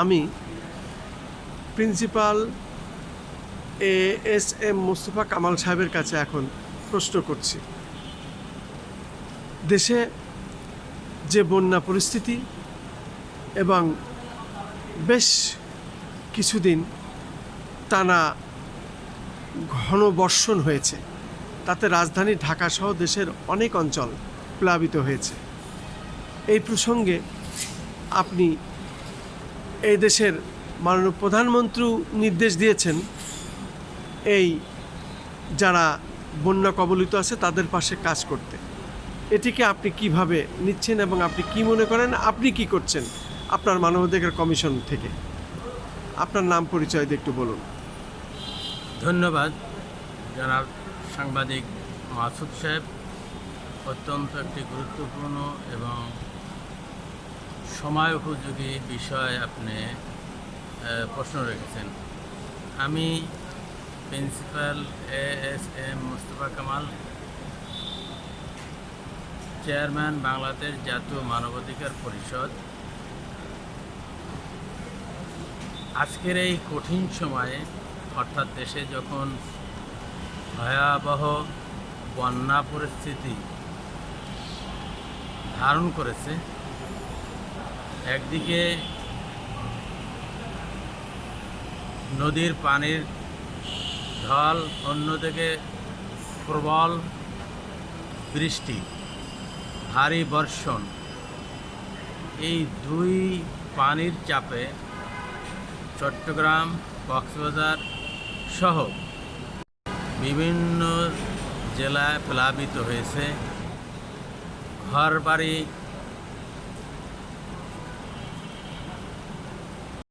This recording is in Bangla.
আমি প্রিন্সিপাল এএসএম মোস্তফা কামাল সাহেবের কাছে এখন প্রশ্ন করছি, দেশে যে বন্যা পরিস্থিতি এবং বেশ কিছুদিন টানা ঘন বর্ষণ হয়েছে, তাতে রাজধানী ঢাকাসহ দেশের অনেক অঞ্চল প্লাবিত হয়েছে। এই প্রসঙ্গে আপনি এই দেশের মাননীয় প্রধানমন্ত্রী নির্দেশ দিয়েছেন এই যারা বন্যা কবলিত আছে তাদের পাশে কাজ করতে। এটিকে আপনি কিভাবে নিচ্ছেন এবং আপনি কি মনে করেন, আপনি কি করছেন আপনার মানবাধিকার কমিশন থেকে? আপনার নাম পরিচয় দিয়ে একটু বলুন। ধন্যবাদ জনাব সাংবাদিক মাসুদ সাহেব। অত্যন্ত একটি গুরুত্বপূর্ণ এবং সময় উপযোগী বিষয় আপনি প্রশ্ন রেখেছেন। আমি principal ASM Mostafa Kamal, chairman Bangladesh জাতীয় মানবাধিকার পরিষদ। আজকের এই কঠিন সময়ে, অর্থাৎ দেশে যখন ভয়াবহ বন্যা পরিস্থিতি ধারণ করেছে, একদিকে নদীর পানির ঢল, অন্যদিকে প্রবল বৃষ্টি, ভারী বর্ষণ, এই দুই পানির চাপে চট্টগ্রাম, কক্সবাজার সহ বিভিন্ন জেলায় প্লাবিত হয়েছে। ঘরবাড়ি